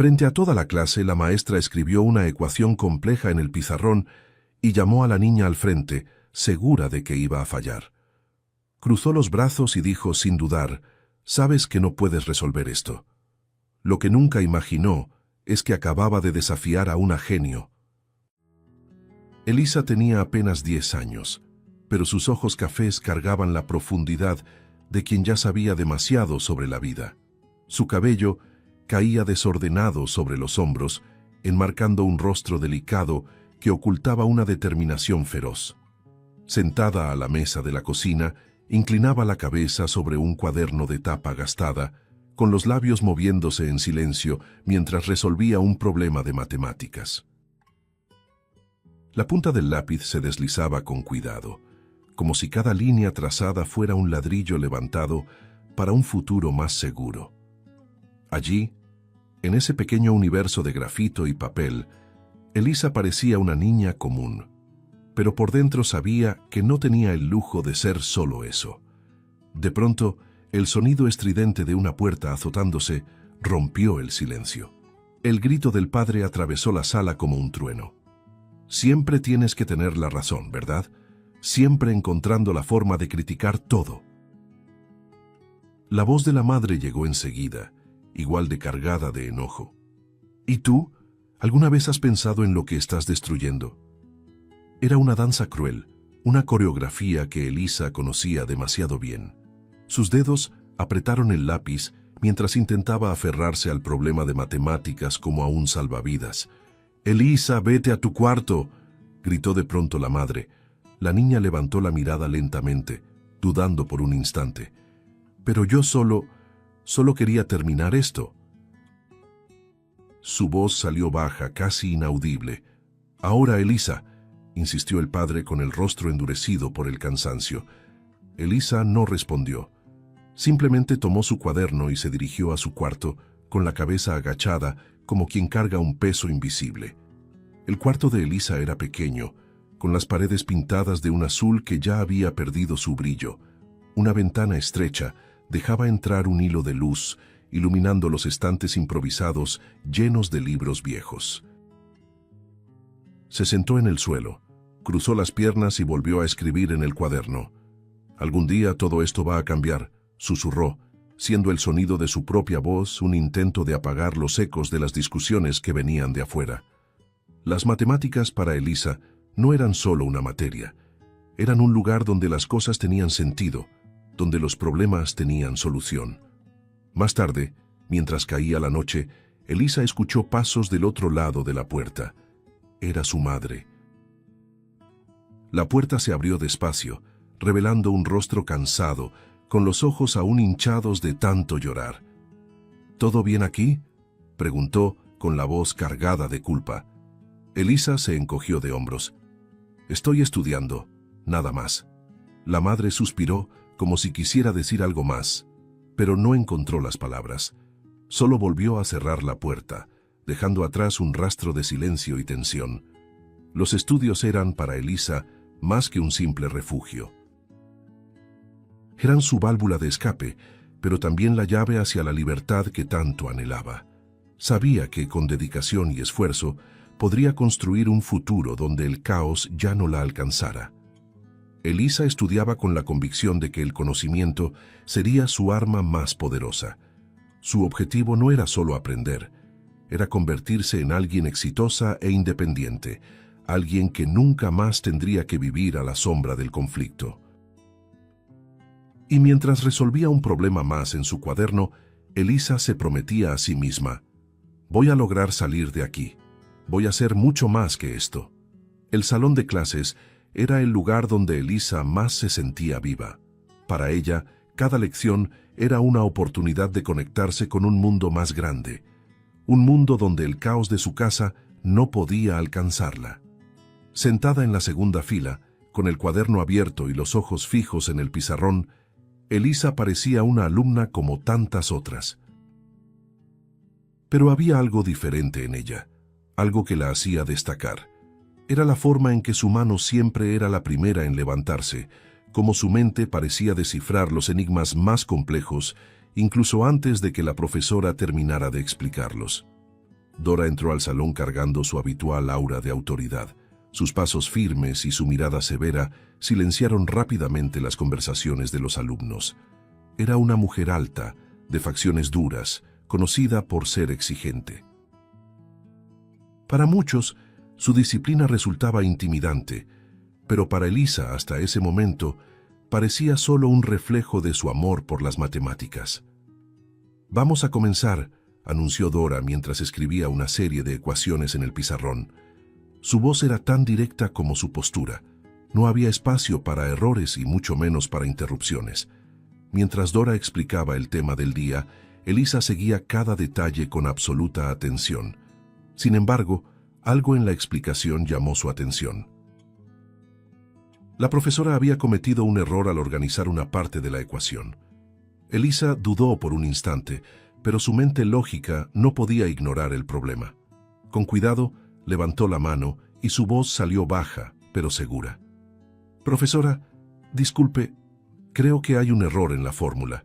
Frente a toda la clase, la maestra escribió una ecuación compleja en el pizarrón y llamó a la niña al frente, segura de que iba a fallar. Cruzó los brazos y dijo sin dudar: «Sabes que no puedes resolver esto». Lo que nunca imaginó es que acababa de desafiar a una genio. Elisa tenía apenas 10 años, pero sus ojos cafés cargaban la profundidad de quien ya sabía demasiado sobre la vida. Su cabello caía desordenado sobre los hombros, enmarcando un rostro delicado que ocultaba una determinación feroz. Sentada a la mesa de la cocina, inclinaba la cabeza sobre un cuaderno de tapa gastada, con los labios moviéndose en silencio mientras resolvía un problema de matemáticas. La punta del lápiz se deslizaba con cuidado, como si cada línea trazada fuera un ladrillo levantado para un futuro más seguro. Allí, en ese pequeño universo de grafito y papel, Elisa parecía una niña común, pero por dentro sabía que no tenía el lujo de ser solo eso. De pronto, el sonido estridente de una puerta azotándose rompió el silencio. El grito del padre atravesó la sala como un trueno. Siempre tienes que tener la razón, ¿verdad? Siempre encontrando la forma de criticar todo. La voz de la madre llegó enseguida, igual de cargada de enojo. ¿Y tú? ¿Alguna vez has pensado en lo que estás destruyendo? Era una danza cruel, una coreografía que Elisa conocía demasiado bien. Sus dedos apretaron el lápiz mientras intentaba aferrarse al problema de matemáticas como a un salvavidas. «Elisa, vete a tu cuarto», gritó de pronto la madre. La niña levantó la mirada lentamente, dudando por un instante. «Pero yo solo quería terminar esto». Su voz salió baja, casi inaudible. «Ahora, Elisa», insistió el padre con el rostro endurecido por el cansancio. Elisa no respondió. Simplemente tomó su cuaderno y se dirigió a su cuarto, con la cabeza agachada, como quien carga un peso invisible. El cuarto de Elisa era pequeño, con las paredes pintadas de un azul que ya había perdido su brillo. Una ventana estrecha dejaba entrar un hilo de luz, iluminando los estantes improvisados llenos de libros viejos. Se sentó en el suelo, cruzó las piernas y volvió a escribir en el cuaderno. «Algún día todo esto va a cambiar», susurró, siendo el sonido de su propia voz un intento de apagar los ecos de las discusiones que venían de afuera. Las matemáticas para Elisa no eran solo una materia, eran un lugar donde las cosas tenían sentido, donde los problemas tenían solución. Más tarde, mientras caía la noche, Elisa escuchó pasos del otro lado de la puerta. Era su madre. La puerta se abrió despacio, revelando un rostro cansado, con los ojos aún hinchados de tanto llorar. «¿Todo bien aquí?», preguntó con la voz cargada de culpa. Elisa se encogió de hombros. «Estoy estudiando, nada más». La madre suspiró como si quisiera decir algo más, pero no encontró las palabras. Solo volvió a cerrar la puerta, dejando atrás un rastro de silencio y tensión. Los estudios eran para Elisa más que un simple refugio. Eran su válvula de escape, pero también la llave hacia la libertad que tanto anhelaba. Sabía que con dedicación y esfuerzo podría construir un futuro donde el caos ya no la alcanzara. Elisa estudiaba con la convicción de que el conocimiento sería su arma más poderosa. Su objetivo no era solo aprender, era convertirse en alguien exitosa e independiente, alguien que nunca más tendría que vivir a la sombra del conflicto. Y mientras resolvía un problema más en su cuaderno, Elisa se prometía a sí misma: «Voy a lograr salir de aquí. Voy a hacer mucho más que esto». El salón de clases era el lugar donde Elisa más se sentía viva. Para ella, cada lección era una oportunidad de conectarse con un mundo más grande, un mundo donde el caos de su casa no podía alcanzarla. Sentada en la segunda fila, con el cuaderno abierto y los ojos fijos en el pizarrón, Elisa parecía una alumna como tantas otras. Pero había algo diferente en ella, algo que la hacía destacar. Era la forma en que su mano siempre era la primera en levantarse, como su mente parecía descifrar los enigmas más complejos, incluso antes de que la profesora terminara de explicarlos. Dora entró al salón cargando su habitual aura de autoridad. Sus pasos firmes y su mirada severa silenciaron rápidamente las conversaciones de los alumnos. Era una mujer alta, de facciones duras, conocida por ser exigente. Para muchos, su disciplina resultaba intimidante, pero para Elisa, hasta ese momento, parecía solo un reflejo de su amor por las matemáticas. «Vamos a comenzar», anunció Dora mientras escribía una serie de ecuaciones en el pizarrón. Su voz era tan directa como su postura. No había espacio para errores y mucho menos para interrupciones. Mientras Dora explicaba el tema del día, Elisa seguía cada detalle con absoluta atención. Sin embargo, algo en la explicación llamó su atención. La profesora había cometido un error al organizar una parte de la ecuación. Elisa dudó por un instante, pero su mente lógica no podía ignorar el problema. Con cuidado, levantó la mano y su voz salió baja, pero segura. «Profesora, disculpe, creo que hay un error en la fórmula.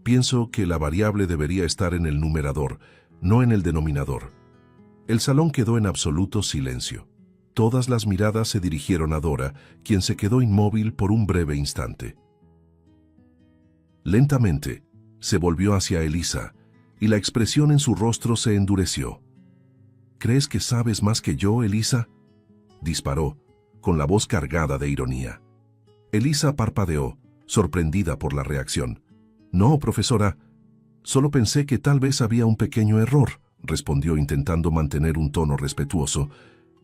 Pienso que la variable debería estar en el numerador, no en el denominador». El salón quedó en absoluto silencio. Todas las miradas se dirigieron a Dora, quien se quedó inmóvil por un breve instante. Lentamente, se volvió hacia Elisa, y la expresión en su rostro se endureció. «¿Crees que sabes más que yo, Elisa?», disparó, con la voz cargada de ironía. Elisa parpadeó, sorprendida por la reacción. «No, profesora, solo pensé que tal vez había un pequeño error», respondió intentando mantener un tono respetuoso.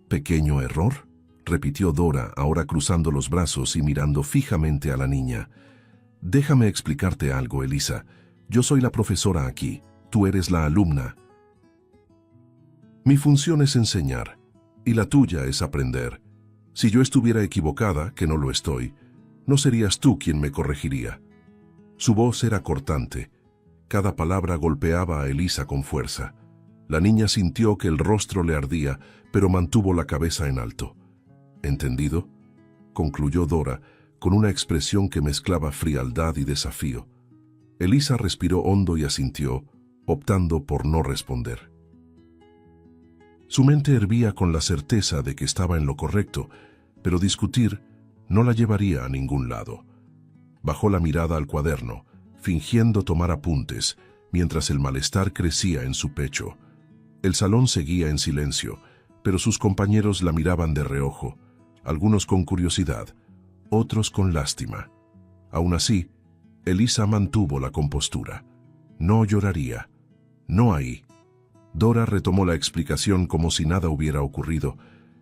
«¿Pequeño error?», repitió Dora, ahora cruzando los brazos y mirando fijamente a la niña. «Déjame explicarte algo, Elisa. Yo soy la profesora aquí, tú eres la alumna. Mi función es enseñar, y la tuya es aprender. Si yo estuviera equivocada, que no lo estoy, no serías tú quien me corregiría». Su voz era cortante. Cada palabra golpeaba a Elisa con fuerza. La niña sintió que el rostro le ardía, pero mantuvo la cabeza en alto. «¿Entendido?», concluyó Dora, con una expresión que mezclaba frialdad y desafío. Elisa respiró hondo y asintió, optando por no responder. Su mente hervía con la certeza de que estaba en lo correcto, pero discutir no la llevaría a ningún lado. Bajó la mirada al cuaderno, fingiendo tomar apuntes, mientras el malestar crecía en su pecho. El salón seguía en silencio, pero sus compañeros la miraban de reojo, algunos con curiosidad, otros con lástima. Aún así, Elisa mantuvo la compostura. No lloraría. No ahí. Dora retomó la explicación como si nada hubiera ocurrido,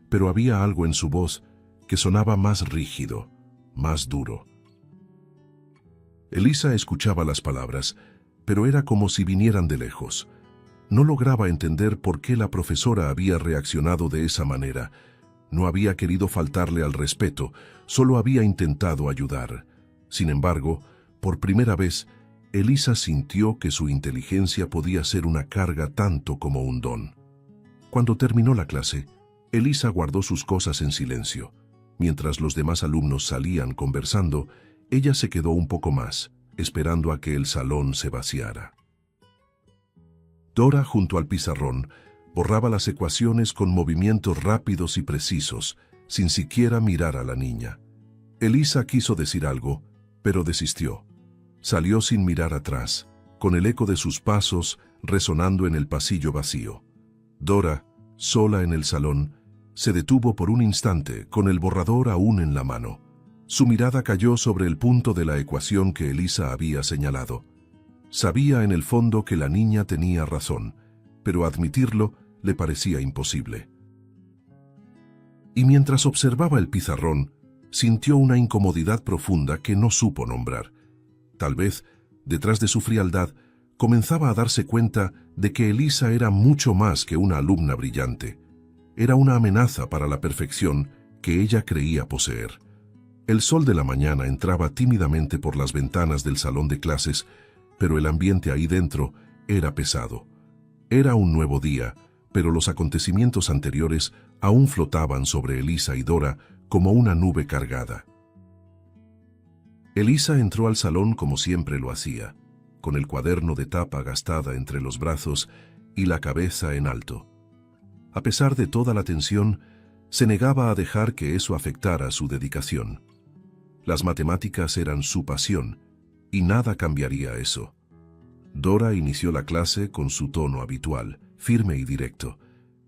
pero había algo en su voz que sonaba más rígido, más duro. Elisa escuchaba las palabras, pero era como si vinieran de lejos. No lograba entender por qué la profesora había reaccionado de esa manera. No había querido faltarle al respeto, solo había intentado ayudar. Sin embargo, por primera vez, Elisa sintió que su inteligencia podía ser una carga tanto como un don. Cuando terminó la clase, Elisa guardó sus cosas en silencio. Mientras los demás alumnos salían conversando, ella se quedó un poco más, esperando a que el salón se vaciara. Dora, junto al pizarrón, borraba las ecuaciones con movimientos rápidos y precisos, sin siquiera mirar a la niña. Elisa quiso decir algo, pero desistió. Salió sin mirar atrás, con el eco de sus pasos resonando en el pasillo vacío. Dora, sola en el salón, se detuvo por un instante con el borrador aún en la mano. Su mirada cayó sobre el punto de la ecuación que Elisa había señalado. Sabía en el fondo que la niña tenía razón, pero admitirlo le parecía imposible. Y mientras observaba el pizarrón, sintió una incomodidad profunda que no supo nombrar. Tal vez, detrás de su frialdad, comenzaba a darse cuenta de que Elisa era mucho más que una alumna brillante. Era una amenaza para la perfección que ella creía poseer. El sol de la mañana entraba tímidamente por las ventanas del salón de clases, pero el ambiente ahí dentro era pesado. Era un nuevo día, pero los acontecimientos anteriores aún flotaban sobre Elisa y Dora como una nube cargada. Elisa entró al salón como siempre lo hacía, con el cuaderno de tapa gastada entre los brazos y la cabeza en alto. A pesar de toda la tensión, se negaba a dejar que eso afectara su dedicación. Las matemáticas eran su pasión, y nada cambiaría eso. Dora inició la clase con su tono habitual, firme y directo.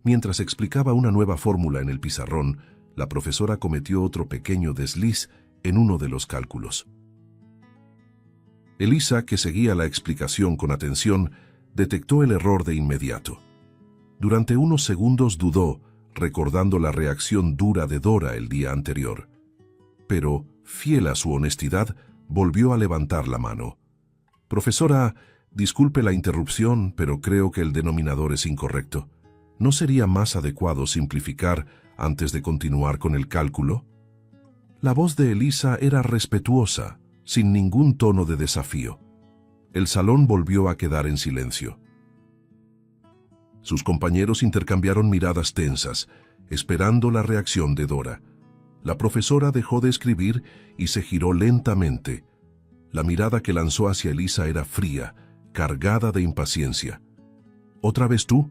Mientras explicaba una nueva fórmula en el pizarrón, la profesora cometió otro pequeño desliz en uno de los cálculos. Elisa, que seguía la explicación con atención, detectó el error de inmediato. Durante unos segundos dudó, recordando la reacción dura de Dora el día anterior. Pero, fiel a su honestidad, volvió a levantar la mano. «Profesora, disculpe la interrupción, pero creo que el denominador es incorrecto. ¿No sería más adecuado simplificar antes de continuar con el cálculo?» La voz de Elisa era respetuosa, sin ningún tono de desafío. El salón volvió a quedar en silencio. Sus compañeros intercambiaron miradas tensas, esperando la reacción de Dora. La profesora dejó de escribir y se giró lentamente. La mirada que lanzó hacia Elisa era fría, cargada de impaciencia. «¿Otra vez tú?»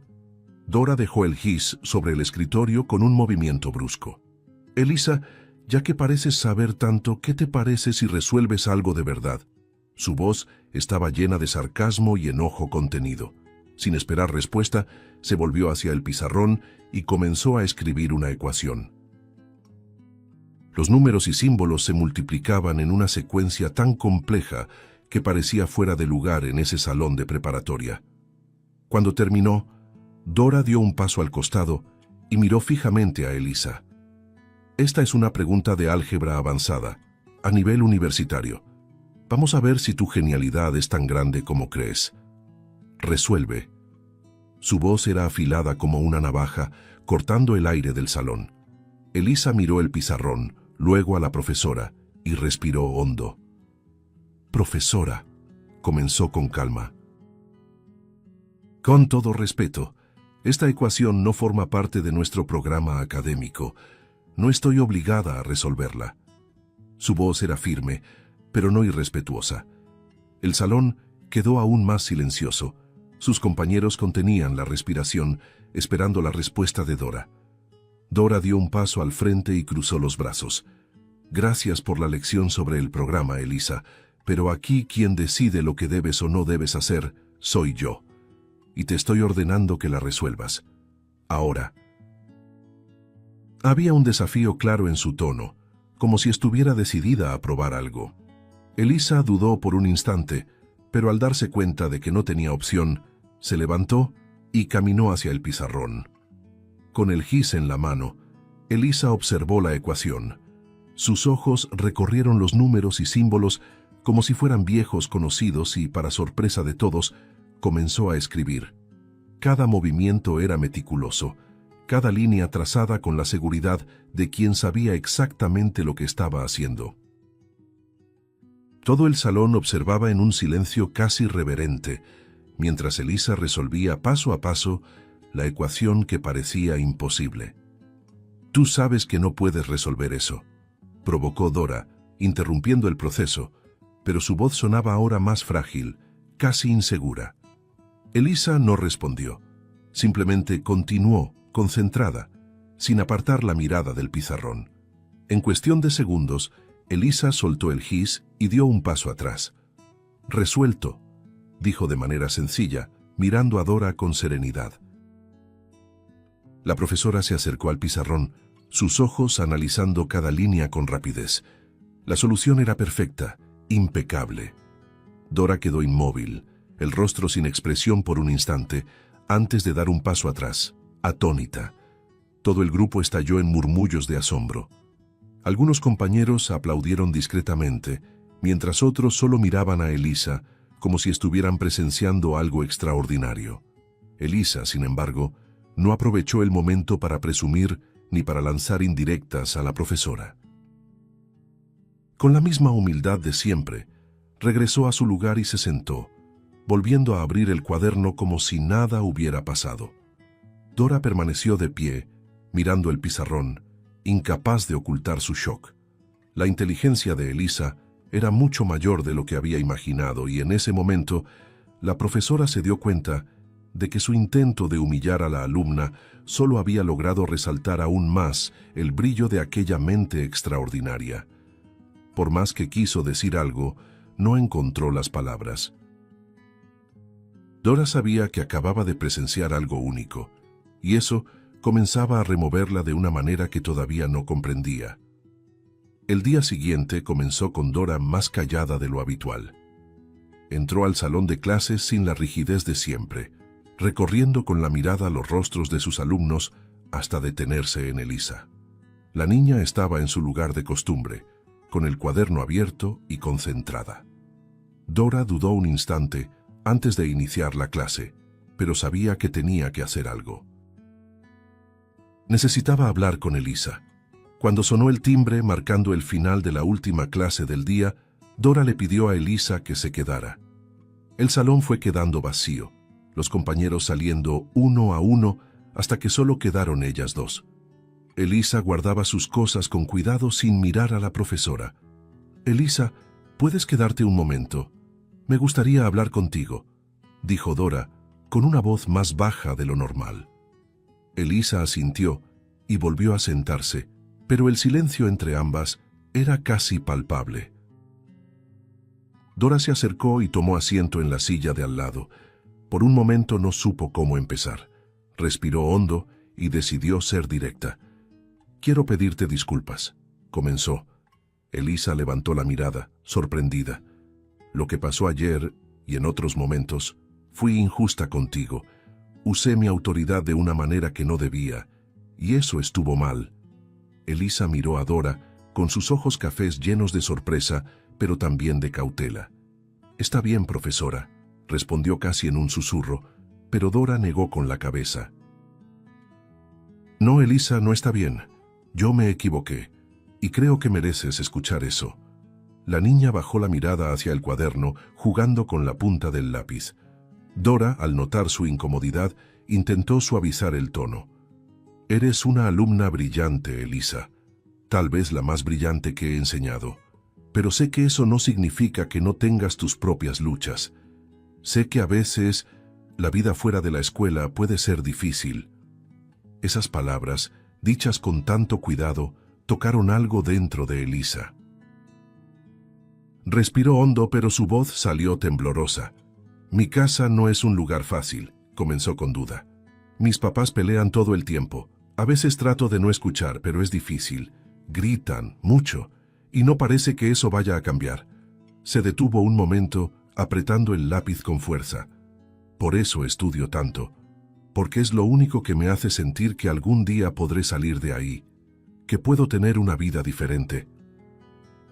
Dora dejó el gis sobre el escritorio con un movimiento brusco. «Elisa, ya que pareces saber tanto, ¿qué te parece si resuelves algo de verdad?» Su voz estaba llena de sarcasmo y enojo contenido. Sin esperar respuesta, se volvió hacia el pizarrón y comenzó a escribir una ecuación. Los números y símbolos se multiplicaban en una secuencia tan compleja que parecía fuera de lugar en ese salón de preparatoria. Cuando terminó, Dora dio un paso al costado y miró fijamente a Elisa. «Esta es una pregunta de álgebra avanzada, a nivel universitario. Vamos a ver si tu genialidad es tan grande como crees. Resuelve». Su voz era afilada como una navaja, cortando el aire del salón. Elisa miró el pizarrón, luego a la profesora, y respiró hondo. «Profesora», comenzó con calma. «Con todo respeto, esta ecuación no forma parte de nuestro programa académico. No estoy obligada a resolverla». Su voz era firme, pero no irrespetuosa. El salón quedó aún más silencioso. Sus compañeros contenían la respiración, esperando la respuesta de Dora. Dora dio un paso al frente y cruzó los brazos. «Gracias por la lección sobre el programa, Elisa, pero aquí quien decide lo que debes o no debes hacer soy yo. Y te estoy ordenando que la resuelvas. Ahora». Había un desafío claro en su tono, como si estuviera decidida a probar algo. Elisa dudó por un instante, pero al darse cuenta de que no tenía opción, se levantó y caminó hacia el pizarrón. Con el gis en la mano, Elisa observó la ecuación. Sus ojos recorrieron los números y símbolos como si fueran viejos conocidos y, para sorpresa de todos, comenzó a escribir. Cada movimiento era meticuloso, cada línea trazada con la seguridad de quien sabía exactamente lo que estaba haciendo. Todo el salón observaba en un silencio casi reverente, mientras Elisa resolvía paso a paso la ecuación que parecía imposible. «Tú sabes que no puedes resolver eso», provocó Dora, interrumpiendo el proceso, pero su voz sonaba ahora más frágil, casi insegura. Elisa no respondió, simplemente continuó, concentrada, sin apartar la mirada del pizarrón. En cuestión de segundos, Elisa soltó el gis y dio un paso atrás. «Resuelto», dijo de manera sencilla, mirando a Dora con serenidad. La profesora se acercó al pizarrón, sus ojos analizando cada línea con rapidez. La solución era perfecta, impecable. Dora quedó inmóvil, el rostro sin expresión por un instante, antes de dar un paso atrás, atónita. Todo el grupo estalló en murmullos de asombro. Algunos compañeros aplaudieron discretamente, mientras otros solo miraban a Elisa, como si estuvieran presenciando algo extraordinario. Elisa, sin embargo, no aprovechó el momento para presumir ni para lanzar indirectas a la profesora. Con la misma humildad de siempre, regresó a su lugar y se sentó, volviendo a abrir el cuaderno como si nada hubiera pasado. Dora permaneció de pie, mirando el pizarrón, incapaz de ocultar su shock. La inteligencia de Elisa era mucho mayor de lo que había imaginado y en ese momento la profesora se dio cuenta de que su intento de humillar a la alumna solo había logrado resaltar aún más el brillo de aquella mente extraordinaria. Por más que quiso decir algo, no encontró las palabras. Dora sabía que acababa de presenciar algo único, y eso comenzaba a removerla de una manera que todavía no comprendía. El día siguiente comenzó con Dora más callada de lo habitual. Entró al salón de clases sin la rigidez de siempre, recorriendo con la mirada los rostros de sus alumnos hasta detenerse en Elisa. La niña estaba en su lugar de costumbre, con el cuaderno abierto y concentrada. Dora dudó un instante antes de iniciar la clase, pero sabía que tenía que hacer algo. Necesitaba hablar con Elisa. Cuando sonó el timbre marcando el final de la última clase del día, Dora le pidió a Elisa que se quedara. El salón fue quedando vacío, los compañeros saliendo uno a uno hasta que solo quedaron ellas dos. Elisa guardaba sus cosas con cuidado sin mirar a la profesora. «Elisa, ¿puedes quedarte un momento? Me gustaría hablar contigo», dijo Dora, con una voz más baja de lo normal. Elisa asintió y volvió a sentarse, pero el silencio entre ambas era casi palpable. Dora se acercó y tomó asiento en la silla de al lado. Por un momento no supo cómo empezar. Respiró hondo y decidió ser directa. «Quiero pedirte disculpas», comenzó. Elisa levantó la mirada, sorprendida. «Lo que pasó ayer y en otros momentos, fui injusta contigo. Usé mi autoridad de una manera que no debía, y eso estuvo mal». Elisa miró a Dora, con sus ojos cafés llenos de sorpresa, pero también de cautela. «Está bien, profesora», respondió casi en un susurro, pero Dora negó con la cabeza. «No, Elisa, no está bien. Yo me equivoqué, y creo que mereces escuchar eso». La niña bajó la mirada hacia el cuaderno, jugando con la punta del lápiz. Dora, al notar su incomodidad, intentó suavizar el tono. «Eres una alumna brillante, Elisa. Tal vez la más brillante que he enseñado. Pero sé que eso no significa que no tengas tus propias luchas. Sé que a veces la vida fuera de la escuela puede ser difícil». Esas palabras, dichas con tanto cuidado, tocaron algo dentro de Elisa. Respiró hondo, pero su voz salió temblorosa. «Mi casa no es un lugar fácil», comenzó con duda. «Mis papás pelean todo el tiempo. A veces trato de no escuchar, pero es difícil. Gritan mucho, y no parece que eso vaya a cambiar». Se detuvo un momento, apretando el lápiz con fuerza. «Por eso estudio tanto, porque es lo único que me hace sentir que algún día podré salir de ahí, que puedo tener una vida diferente».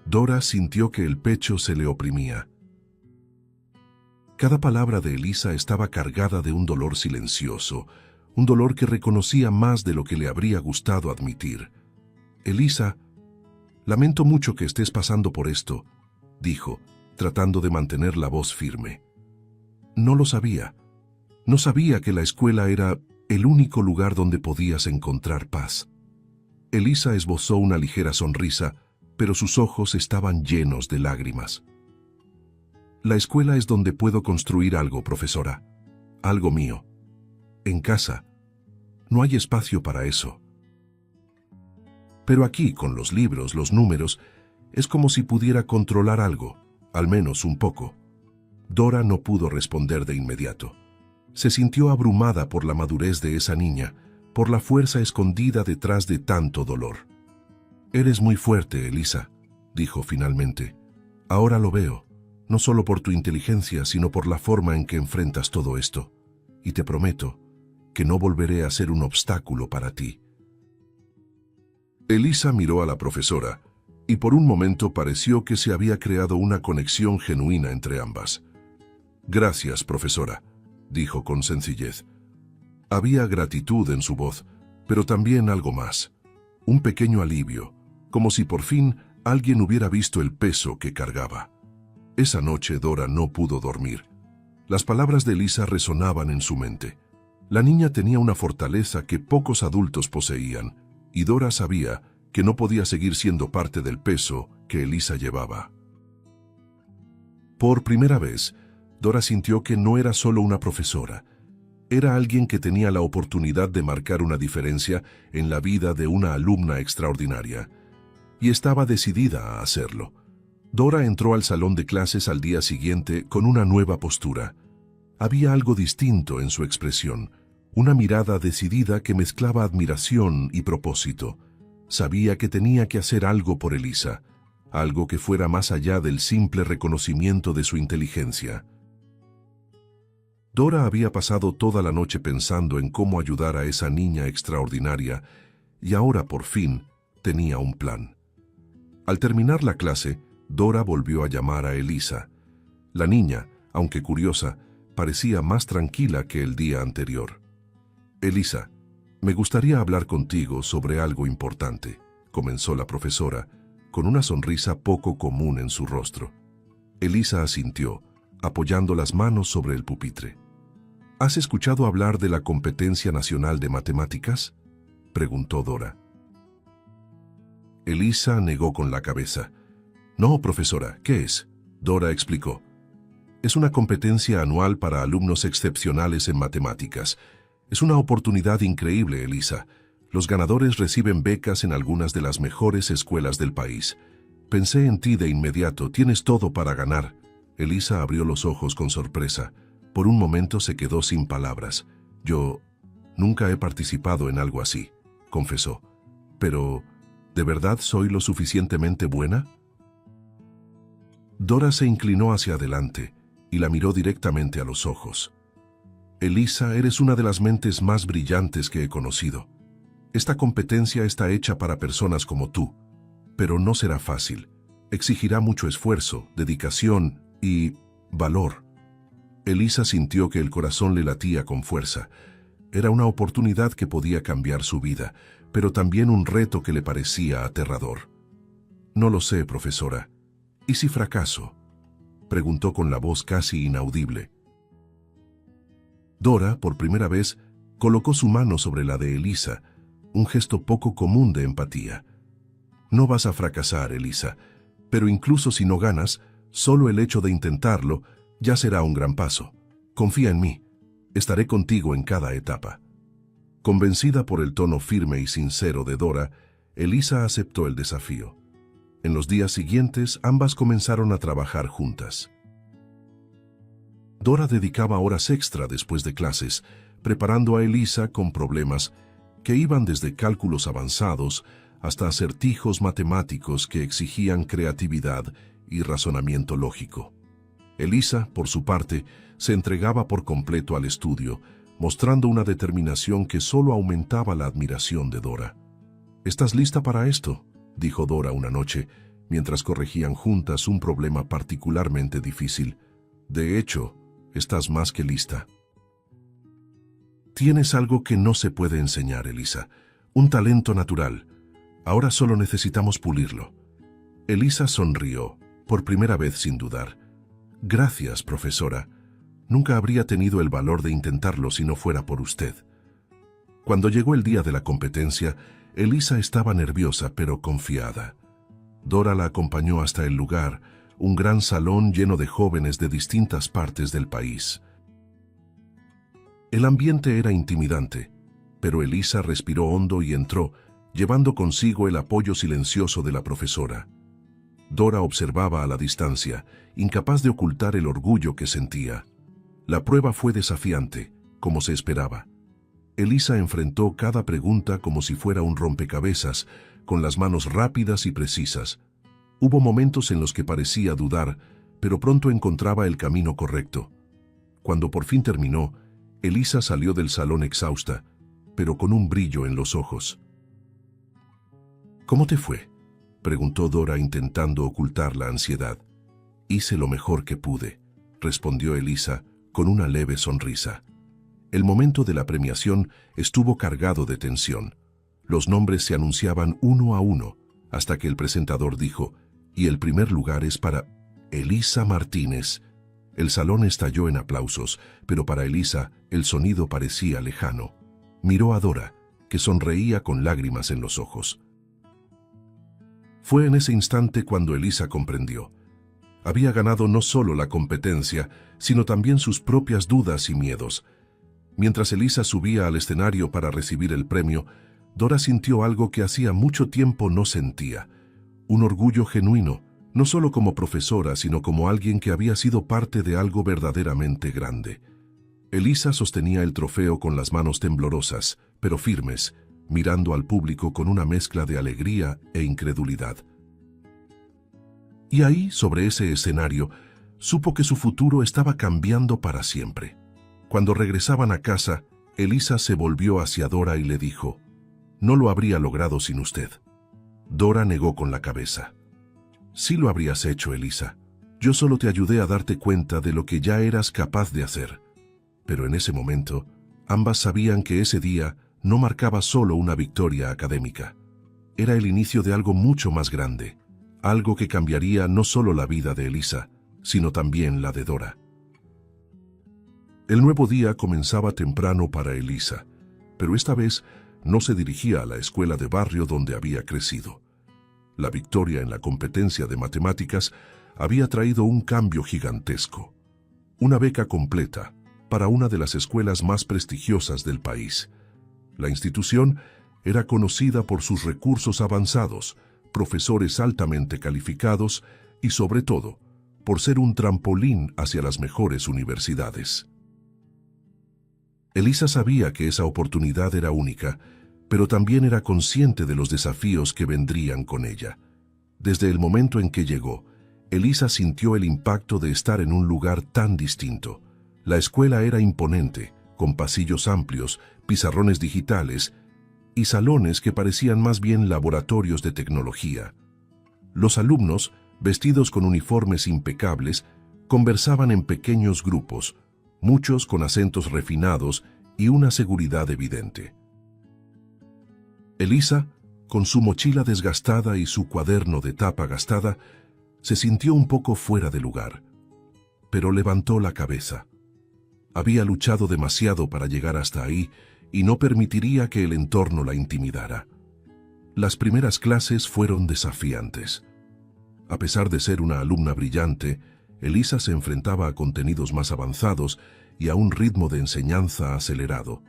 Dora sintió que el pecho se le oprimía. Cada palabra de Elisa estaba cargada de un dolor silencioso, un dolor que reconocía más de lo que le habría gustado admitir. «Elisa, lamento mucho que estés pasando por esto», dijo, tratando de mantener la voz firme. «No lo sabía. No sabía que la escuela era el único lugar donde podías encontrar paz». Elisa esbozó una ligera sonrisa, pero sus ojos estaban llenos de lágrimas. «La escuela es donde puedo construir algo, profesora. Algo mío. En casa no hay espacio para eso. Pero aquí, con los libros, los números, es como si pudiera controlar algo, al menos un poco». Dora no pudo responder de inmediato. Se sintió abrumada por la madurez de esa niña, por la fuerza escondida detrás de tanto dolor. «Eres muy fuerte, Elisa», dijo finalmente. «Ahora lo veo, no solo por tu inteligencia, sino por la forma en que enfrentas todo esto. Y te prometo que no volveré a ser un obstáculo para ti». Elisa miró a la profesora, y por un momento pareció que se había creado una conexión genuina entre ambas. «Gracias, profesora», dijo con sencillez. Había gratitud en su voz, pero también algo más. Un pequeño alivio, como si por fin alguien hubiera visto el peso que cargaba. Esa noche Dora no pudo dormir. Las palabras de Elisa resonaban en su mente. La niña tenía una fortaleza que pocos adultos poseían, y Dora sabía que no podía seguir siendo parte del peso que Elisa llevaba. Por primera vez, Dora sintió que no era solo una profesora. Era alguien que tenía la oportunidad de marcar una diferencia en la vida de una alumna extraordinaria, y estaba decidida a hacerlo. Dora entró al salón de clases al día siguiente con una nueva postura. Había algo distinto en su expresión, una mirada decidida que mezclaba admiración y propósito. Sabía que tenía que hacer algo por Elisa, algo que fuera más allá del simple reconocimiento de su inteligencia. Dora había pasado toda la noche pensando en cómo ayudar a esa niña extraordinaria y ahora, por fin, tenía un plan. Al terminar la clase, Dora volvió a llamar a Elisa. La niña, aunque curiosa, parecía más tranquila que el día anterior. «Elisa, me gustaría hablar contigo sobre algo importante», comenzó la profesora, con una sonrisa poco común en su rostro. Elisa asintió, apoyando las manos sobre el pupitre. «¿Has escuchado hablar de la competencia nacional de matemáticas?», preguntó Dora. Elisa negó con la cabeza. «No, profesora, ¿qué es?», Dora explicó. «Es una competencia anual para alumnos excepcionales en matemáticas. Es una oportunidad increíble, Elisa. Los ganadores reciben becas en algunas de las mejores escuelas del país. Pensé en ti de inmediato, tienes todo para ganar». Elisa abrió los ojos con sorpresa. Por un momento se quedó sin palabras. «Yo nunca he participado en algo así», confesó. «Pero, ¿de verdad soy lo suficientemente buena?». Dora se inclinó hacia adelante y la miró directamente a los ojos. «Elisa, eres una de las mentes más brillantes que he conocido. Esta competencia está hecha para personas como tú, pero no será fácil. Exigirá mucho esfuerzo, dedicación y valor». Elisa sintió que el corazón le latía con fuerza. Era una oportunidad que podía cambiar su vida, pero también un reto que le parecía aterrador. «No lo sé, profesora. ¿Y si fracaso?», preguntó con la voz casi inaudible. Dora, por primera vez, colocó su mano sobre la de Elisa, un gesto poco común de empatía. «No vas a fracasar, Elisa, pero incluso si no ganas, solo el hecho de intentarlo ya será un gran paso. Confía en mí. Estaré contigo en cada etapa». Convencida por el tono firme y sincero de Dora, Elisa aceptó el desafío. En los días siguientes, ambas comenzaron a trabajar juntas. Dora dedicaba horas extra después de clases, preparando a Elisa con problemas que iban desde cálculos avanzados hasta acertijos matemáticos que exigían creatividad y razonamiento lógico. Elisa, por su parte, se entregaba por completo al estudio, mostrando una determinación que solo aumentaba la admiración de Dora. «¿Estás lista para esto?», dijo Dora una noche, mientras corregían juntas un problema particularmente difícil. «De hecho, estás más que lista. Tienes algo que no se puede enseñar, Elisa, un talento natural. Ahora solo necesitamos pulirlo». Elisa sonrió, por primera vez sin dudar. «Gracias, profesora. Nunca habría tenido el valor de intentarlo si no fuera por usted». Cuando llegó el día de la competencia, Elisa estaba nerviosa pero confiada. Dora la acompañó hasta el lugar, un gran salón lleno de jóvenes de distintas partes del país. El ambiente era intimidante, pero Elisa respiró hondo y entró, llevando consigo el apoyo silencioso de la profesora. Dora observaba a la distancia, incapaz de ocultar el orgullo que sentía. La prueba fue desafiante, como se esperaba. Elisa enfrentó cada pregunta como si fuera un rompecabezas, con las manos rápidas y precisas. Hubo momentos en los que parecía dudar, pero pronto encontraba el camino correcto. Cuando por fin terminó, Elisa salió del salón exhausta, pero con un brillo en los ojos. «¿Cómo te fue?», preguntó Dora intentando ocultar la ansiedad. «Hice lo mejor que pude», respondió Elisa con una leve sonrisa. El momento de la premiación estuvo cargado de tensión. Los nombres se anunciaban uno a uno, hasta que el presentador dijo: «Y el primer lugar es para Elisa Martínez». El salón estalló en aplausos, pero para Elisa el sonido parecía lejano. Miró a Dora, que sonreía con lágrimas en los ojos. Fue en ese instante cuando Elisa comprendió. Había ganado no solo la competencia, sino también sus propias dudas y miedos. Mientras Elisa subía al escenario para recibir el premio, Dora sintió algo que hacía mucho tiempo no sentía. Un orgullo genuino, no solo como profesora, sino como alguien que había sido parte de algo verdaderamente grande. Elisa sostenía el trofeo con las manos temblorosas, pero firmes, mirando al público con una mezcla de alegría e incredulidad. Y ahí, sobre ese escenario, supo que su futuro estaba cambiando para siempre. Cuando regresaban a casa, Elisa se volvió hacia Dora y le dijo: «No lo habría logrado sin usted». Dora negó con la cabeza. «Sí lo habrías hecho, Elisa. Yo solo te ayudé a darte cuenta de lo que ya eras capaz de hacer». Pero en ese momento, ambas sabían que ese día no marcaba solo una victoria académica. Era el inicio de algo mucho más grande, algo que cambiaría no solo la vida de Elisa, sino también la de Dora. El nuevo día comenzaba temprano para Elisa, pero esta vez no se dirigía a la escuela de barrio donde había crecido. La victoria en la competencia de matemáticas había traído un cambio gigantesco. Una beca completa para una de las escuelas más prestigiosas del país. La institución era conocida por sus recursos avanzados, profesores altamente calificados y, sobre todo, por ser un trampolín hacia las mejores universidades. Elisa sabía que esa oportunidad era única, pero también era consciente de los desafíos que vendrían con ella. Desde el momento en que llegó, Elisa sintió el impacto de estar en un lugar tan distinto. La escuela era imponente, con pasillos amplios, pizarrones digitales y salones que parecían más bien laboratorios de tecnología. Los alumnos, vestidos con uniformes impecables, conversaban en pequeños grupos, muchos con acentos refinados y una seguridad evidente. Elisa, con su mochila desgastada y su cuaderno de tapa gastada, se sintió un poco fuera de lugar, pero levantó la cabeza. Había luchado demasiado para llegar hasta ahí y no permitiría que el entorno la intimidara. Las primeras clases fueron desafiantes. A pesar de ser una alumna brillante, Elisa se enfrentaba a contenidos más avanzados y a un ritmo de enseñanza acelerado.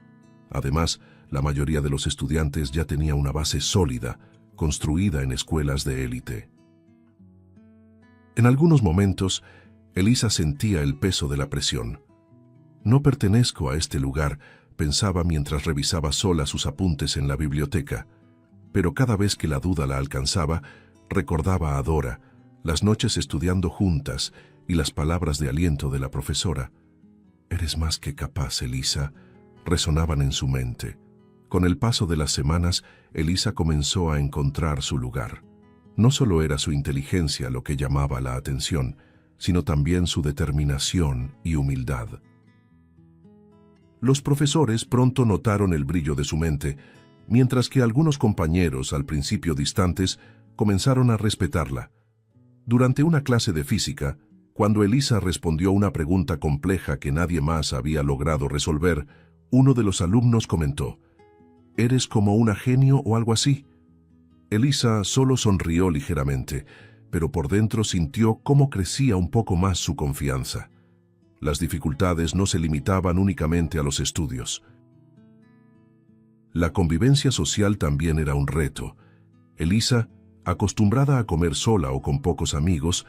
Además, la mayoría de los estudiantes ya tenía una base sólida, construida en escuelas de élite. En algunos momentos, Elisa sentía el peso de la presión. «No pertenezco a este lugar», pensaba mientras revisaba sola sus apuntes en la biblioteca. Pero cada vez que la duda la alcanzaba, recordaba a Dora, las noches estudiando juntas y las palabras de aliento de la profesora. «Eres más que capaz, Elisa», resonaban en su mente. Con el paso de las semanas, Elisa comenzó a encontrar su lugar. No solo era su inteligencia lo que llamaba la atención, sino también su determinación y humildad. Los profesores pronto notaron el brillo de su mente, mientras que algunos compañeros, al principio distantes, comenzaron a respetarla. Durante una clase de física, cuando Elisa respondió una pregunta compleja que nadie más había logrado resolver, uno de los alumnos comentó: «¿Eres como una genio o algo así?». Elisa solo sonrió ligeramente, pero por dentro sintió cómo crecía un poco más su confianza. Las dificultades no se limitaban únicamente a los estudios. La convivencia social también era un reto. Elisa, acostumbrada a comer sola o con pocos amigos,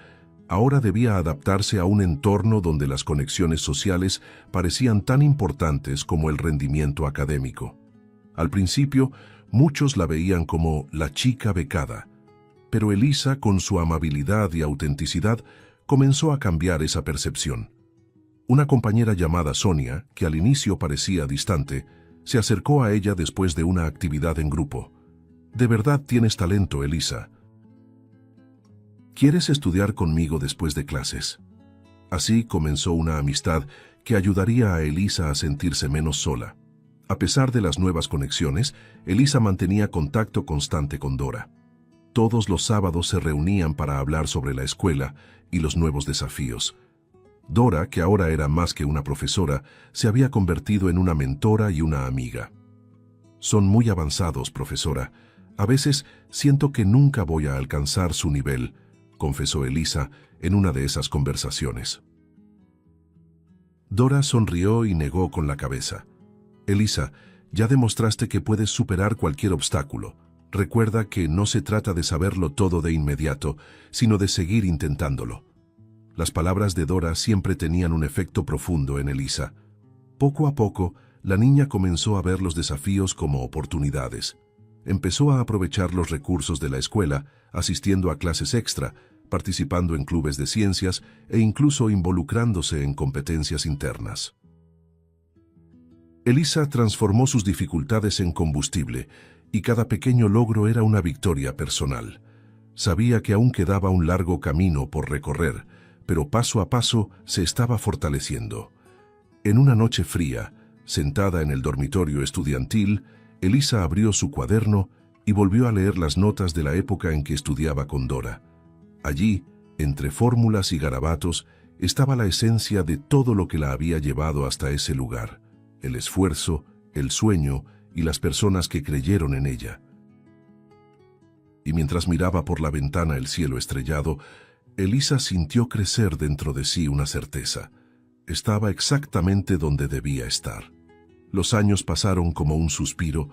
ahora debía adaptarse a un entorno donde las conexiones sociales parecían tan importantes como el rendimiento académico. Al principio, muchos la veían como la chica becada, pero Elisa, con su amabilidad y autenticidad, comenzó a cambiar esa percepción. Una compañera llamada Sonia, que al inicio parecía distante, se acercó a ella después de una actividad en grupo. «De verdad tienes talento, Elisa. ¿Quieres estudiar conmigo después de clases?». Así comenzó una amistad que ayudaría a Elisa a sentirse menos sola. A pesar de las nuevas conexiones, Elisa mantenía contacto constante con Dora. Todos los sábados se reunían para hablar sobre la escuela y los nuevos desafíos. Dora, que ahora era más que una profesora, se había convertido en una mentora y una amiga. «Son muy avanzados, profesora. A veces siento que nunca voy a alcanzar su nivel», confesó Elisa en una de esas conversaciones. Dora sonrió y negó con la cabeza. Elisa, ya demostraste que puedes superar cualquier obstáculo. Recuerda que no se trata de saberlo todo de inmediato, sino de seguir intentándolo. Las palabras de Dora siempre tenían un efecto profundo en Elisa. Poco a poco, la niña comenzó a ver los desafíos como oportunidades. Empezó a aprovechar los recursos de la escuela, asistiendo a clases extra, participando en clubes de ciencias e incluso involucrándose en competencias internas. Elisa transformó sus dificultades en combustible, y cada pequeño logro era una victoria personal. Sabía que aún quedaba un largo camino por recorrer, pero paso a paso se estaba fortaleciendo. En una noche fría, sentada en el dormitorio estudiantil, Elisa abrió su cuaderno y volvió a leer las notas de la época en que estudiaba con Dora. Allí, entre fórmulas y garabatos, estaba la esencia de todo lo que la había llevado hasta ese lugar: el esfuerzo, el sueño y las personas que creyeron en ella. Y mientras miraba por la ventana el cielo estrellado, Elisa sintió crecer dentro de sí una certeza. Estaba exactamente donde debía estar. Los años pasaron como un suspiro,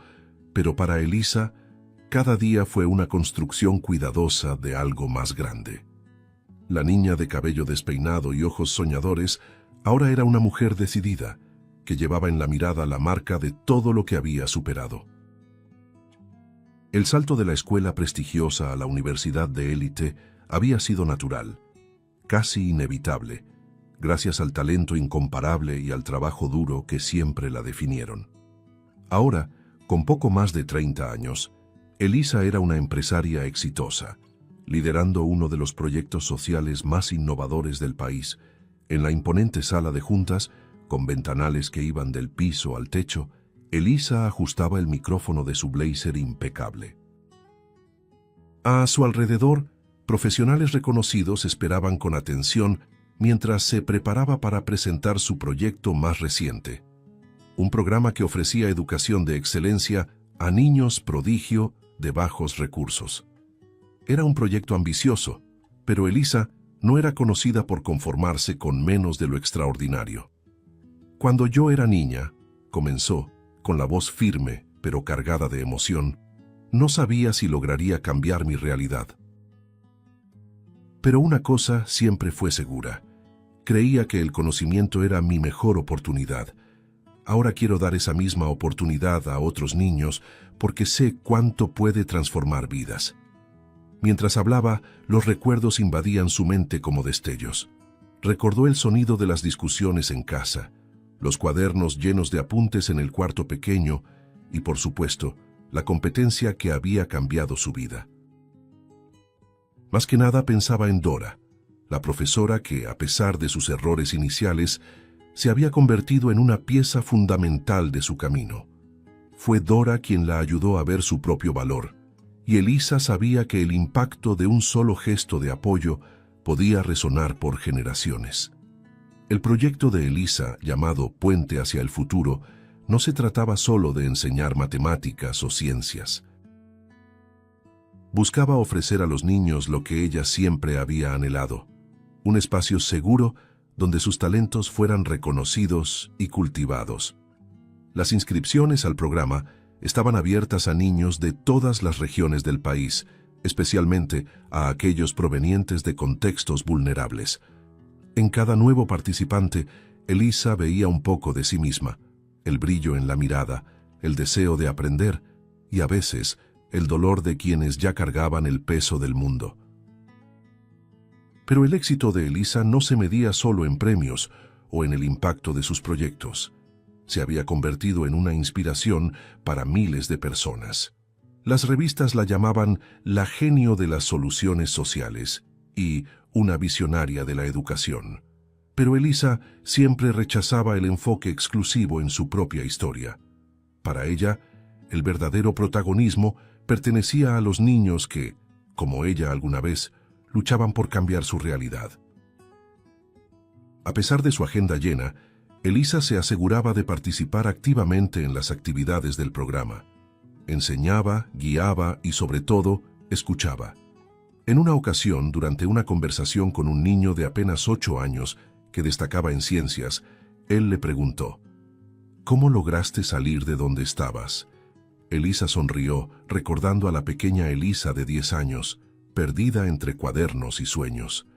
pero para Elisa, cada día fue una construcción cuidadosa de algo más grande. La niña de cabello despeinado y ojos soñadores ahora era una mujer decidida, que llevaba en la mirada la marca de todo lo que había superado. El salto de la escuela prestigiosa a la universidad de élite había sido natural, casi inevitable, gracias al talento incomparable y al trabajo duro que siempre la definieron. Ahora, con poco más de 30 años, Elisa era una empresaria exitosa, liderando uno de los proyectos sociales más innovadores del país. En la imponente sala de juntas, con ventanales que iban del piso al techo, Elisa ajustaba el micrófono de su blazer impecable. A su alrededor, profesionales reconocidos esperaban con atención mientras se preparaba para presentar su proyecto más reciente, un programa que ofrecía educación de excelencia a niños prodigio de bajos recursos. Era un proyecto ambicioso, pero Elisa no era conocida por conformarse con menos de lo extraordinario. Cuando yo era niña, comenzó, con la voz firme pero cargada de emoción, no sabía si lograría cambiar mi realidad. Pero una cosa siempre fue segura: creía que el conocimiento era mi mejor oportunidad. Ahora quiero dar esa misma oportunidad a otros niños porque sé cuánto puede transformar vidas. Mientras hablaba, los recuerdos invadían su mente como destellos. Recordó el sonido de las discusiones en casa, los cuadernos llenos de apuntes en el cuarto pequeño y, por supuesto, la competencia que había cambiado su vida. Más que nada pensaba en Dora, la profesora que, a pesar de sus errores iniciales, se había convertido en una pieza fundamental de su camino. Fue Dora quien la ayudó a ver su propio valor, y Elisa sabía que el impacto de un solo gesto de apoyo podía resonar por generaciones. El proyecto de Elisa, llamado Puente hacia el Futuro, no se trataba solo de enseñar matemáticas o ciencias. Buscaba ofrecer a los niños lo que ella siempre había anhelado: un espacio seguro donde sus talentos fueran reconocidos y cultivados. Las inscripciones al programa estaban abiertas a niños de todas las regiones del país, especialmente a aquellos provenientes de contextos vulnerables. En cada nuevo participante, Elisa veía un poco de sí misma: el brillo en la mirada, el deseo de aprender y, a veces, el dolor de quienes ya cargaban el peso del mundo. Pero el éxito de Elisa no se medía solo en premios o en el impacto de sus proyectos. Se había convertido en una inspiración para miles de personas. Las revistas la llamaban la genio de las soluciones sociales y una visionaria de la educación. Pero Elisa siempre rechazaba el enfoque exclusivo en su propia historia. Para ella, el verdadero protagonismo pertenecía a los niños que, como ella alguna vez, luchaban por cambiar su realidad. A pesar de su agenda llena, Elisa se aseguraba de participar activamente en las actividades del programa. Enseñaba, guiaba y, sobre todo, escuchaba. En una ocasión, durante una conversación con un niño de apenas 8 años que destacaba en ciencias, él le preguntó: ¿Cómo lograste salir de donde estabas? Elisa sonrió, recordando a la pequeña Elisa de 10 años, perdida entre cuadernos y sueños.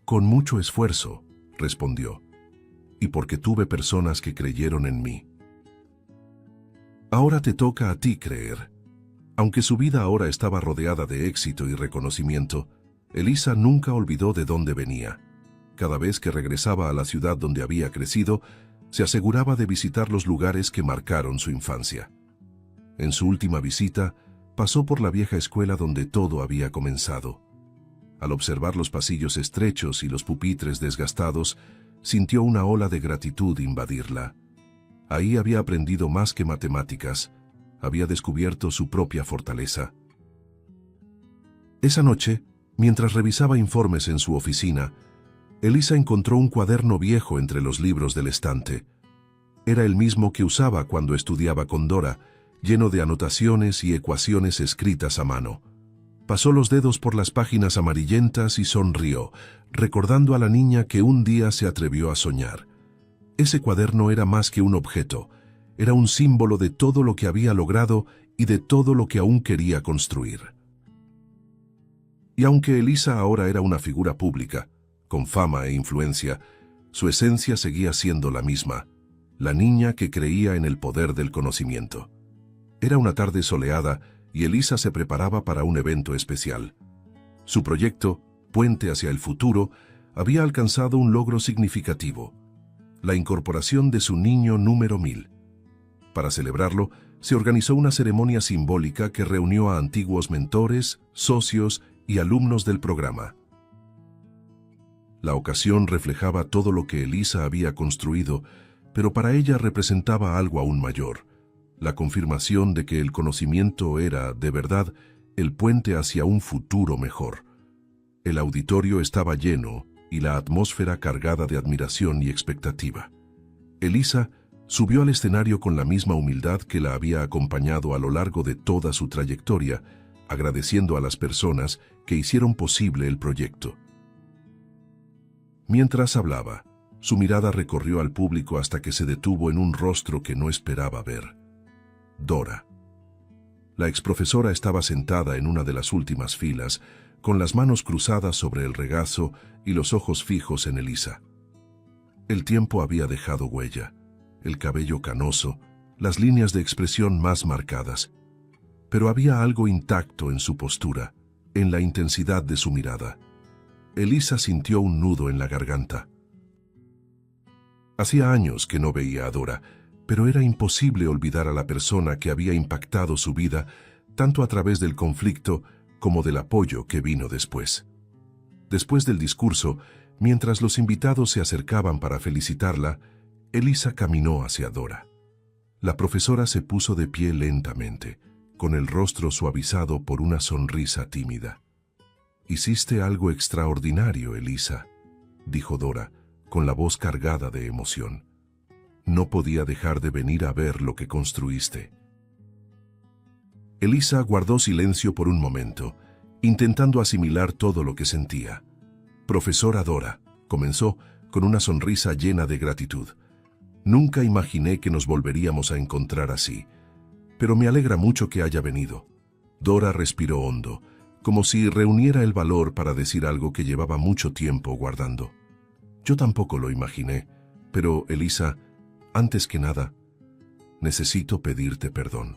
Con mucho esfuerzo, respondió, y porque tuve personas que creyeron en mí. Ahora te toca a ti creer. Aunque su vida ahora estaba rodeada de éxito y reconocimiento, Elisa nunca olvidó de dónde venía. Cada vez que regresaba a la ciudad donde había crecido, se aseguraba de visitar los lugares que marcaron su infancia. En su última visita, pasó por la vieja escuela donde todo había comenzado. Al observar los pasillos estrechos y los pupitres desgastados, sintió una ola de gratitud invadirla. Ahí había aprendido más que matemáticas, había descubierto su propia fortaleza. Esa noche, mientras revisaba informes en su oficina, Elisa encontró un cuaderno viejo entre los libros del estante. Era el mismo que usaba cuando estudiaba con Dora, lleno de anotaciones y ecuaciones escritas a mano. Pasó los dedos por las páginas amarillentas y sonrió, recordando a la niña que un día se atrevió a soñar. Ese cuaderno era más que un objeto, era un símbolo de todo lo que había logrado y de todo lo que aún quería construir. Y aunque Elisa ahora era una figura pública, con fama e influencia, su esencia seguía siendo la misma, la niña que creía en el poder del conocimiento. Era una tarde soleada y Elisa se preparaba para un evento especial. Su proyecto, Puente hacia el Futuro, había alcanzado un logro significativo: la incorporación de su niño número 1000. Para celebrarlo, se organizó una ceremonia simbólica que reunió a antiguos mentores, socios y alumnos del programa. La ocasión reflejaba todo lo que Elisa había construido, pero para ella representaba algo aún mayor: la confirmación de que el conocimiento era, de verdad, el puente hacia un futuro mejor. El auditorio estaba lleno y la atmósfera cargada de admiración y expectativa. Elisa subió al escenario con la misma humildad que la había acompañado a lo largo de toda su trayectoria, agradeciendo a las personas que hicieron posible el proyecto. Mientras hablaba, su mirada recorrió al público hasta que se detuvo en un rostro que no esperaba ver: Dora. La exprofesora estaba sentada en una de las últimas filas, con las manos cruzadas sobre el regazo y los ojos fijos en Elisa. El tiempo había dejado huella, el cabello canoso, las líneas de expresión más marcadas, pero había algo intacto en su postura, en la intensidad de su mirada. Elisa sintió un nudo en la garganta. Hacía años que no veía a Dora, pero era imposible olvidar a la persona que había impactado su vida, tanto a través del conflicto como del apoyo que vino después. Después del discurso, mientras los invitados se acercaban para felicitarla, Elisa caminó hacia Dora. La profesora se puso de pie lentamente, con el rostro suavizado por una sonrisa tímida. «Hiciste algo extraordinario, Elisa», dijo Dora, con la voz cargada de emoción. «No podía dejar de venir a ver lo que construiste». Elisa guardó silencio por un momento, intentando asimilar todo lo que sentía. «Profesora Dora», comenzó, con una sonrisa llena de gratitud. «Nunca imaginé que nos volveríamos a encontrar así, pero me alegra mucho que haya venido». Dora respiró hondo, como si reuniera el valor para decir algo que llevaba mucho tiempo guardando. «Yo tampoco lo imaginé, pero, Elisa, antes que nada, necesito pedirte perdón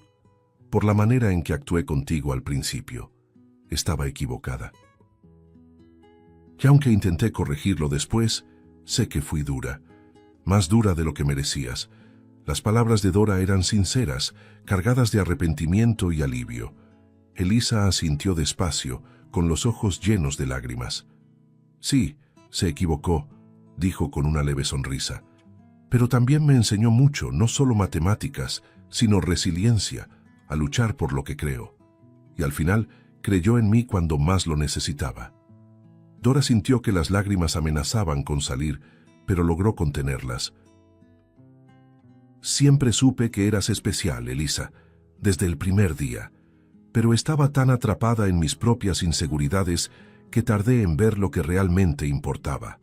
por la manera en que actué contigo al principio. Estaba equivocada. Y aunque intenté corregirlo después, sé que fui dura, más dura de lo que merecías». Las palabras de Dora eran sinceras, cargadas de arrepentimiento y alivio. Elisa asintió despacio, con los ojos llenos de lágrimas. «Sí, se equivocó», dijo con una leve sonrisa. «Pero también me enseñó mucho, no solo matemáticas, sino resiliencia, a luchar por lo que creo. Y al final, creyó en mí cuando más lo necesitaba». Dora sintió que las lágrimas amenazaban con salir, pero logró contenerlas. «Siempre supe que eras especial, Elisa, desde el primer día, pero estaba tan atrapada en mis propias inseguridades que tardé en ver lo que realmente importaba.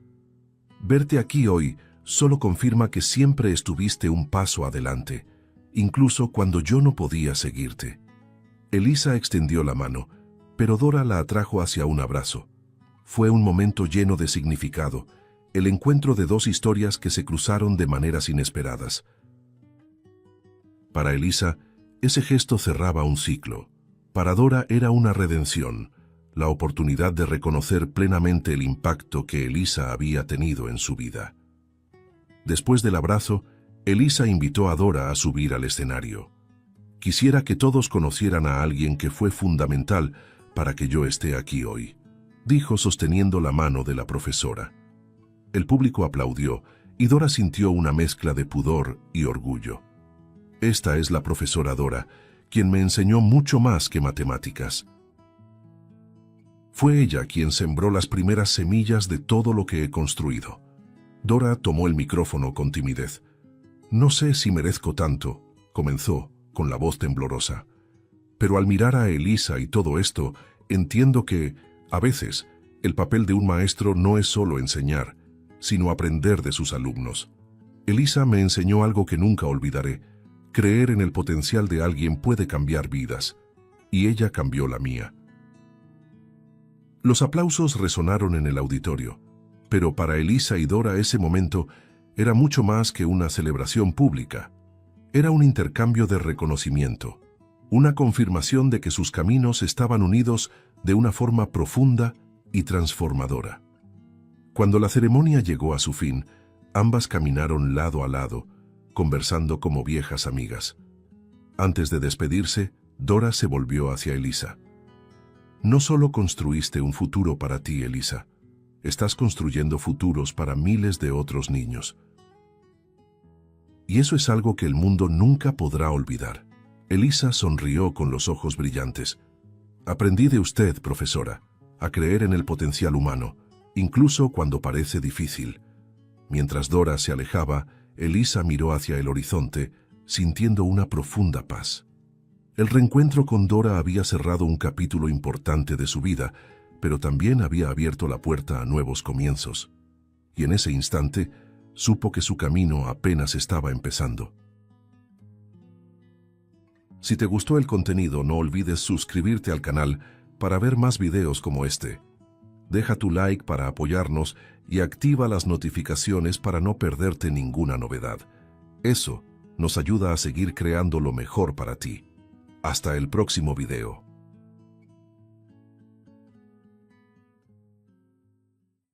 Verte aquí hoy solo confirma que siempre estuviste un paso adelante, incluso cuando yo no podía seguirte. Elisa extendió la mano, pero Dora la atrajo hacia un abrazo. Fue un momento lleno de significado, el encuentro de dos historias que se cruzaron de maneras inesperadas. Para Elisa, ese gesto cerraba un ciclo. Para Dora era una redención, la oportunidad de reconocer plenamente el impacto que Elisa había tenido en su vida. Después del abrazo, Elisa invitó a Dora a subir al escenario. Quisiera que todos conocieran a alguien que fue fundamental para que yo esté aquí hoy, dijo sosteniendo la mano de la profesora. El público aplaudió y Dora sintió una mezcla de pudor y orgullo. Esta es la profesora Dora, quien me enseñó mucho más que matemáticas. Fue ella quien sembró las primeras semillas de todo lo que he construido. Dora tomó el micrófono con timidez. No sé si merezco tanto, comenzó, con la voz temblorosa. Pero al mirar a Elisa y todo esto, entiendo que, a veces, el papel de un maestro no es solo enseñar, sino aprender de sus alumnos. Elisa me enseñó algo que nunca olvidaré. Creer en el potencial de alguien puede cambiar vidas, y ella cambió la mía. Los aplausos resonaron en el auditorio, pero para Elisa y Dora ese momento era mucho más que una celebración pública. Era un intercambio de reconocimiento, una confirmación de que sus caminos estaban unidos de una forma profunda y transformadora. Cuando la ceremonia llegó a su fin, ambas caminaron lado a lado, conversando como viejas amigas. Antes de despedirse, Dora se volvió hacia Elisa. No solo construiste un futuro para ti, Elisa, estás construyendo futuros para miles de otros niños. Y eso es algo que el mundo nunca podrá olvidar. Elisa sonrió con los ojos brillantes. Aprendí de usted, profesora, a creer en el potencial humano, incluso cuando parece difícil. Mientras Dora se alejaba, Elisa miró hacia el horizonte, sintiendo una profunda paz. El reencuentro con Dora había cerrado un capítulo importante de su vida, pero también había abierto la puerta a nuevos comienzos. Y en ese instante, supo que su camino apenas estaba empezando. Si te gustó el contenido, no olvides suscribirte al canal para ver más videos como este. Deja tu like para apoyarnos y activa las notificaciones para no perderte ninguna novedad. Eso nos ayuda a seguir creando lo mejor para ti. Hasta el próximo video.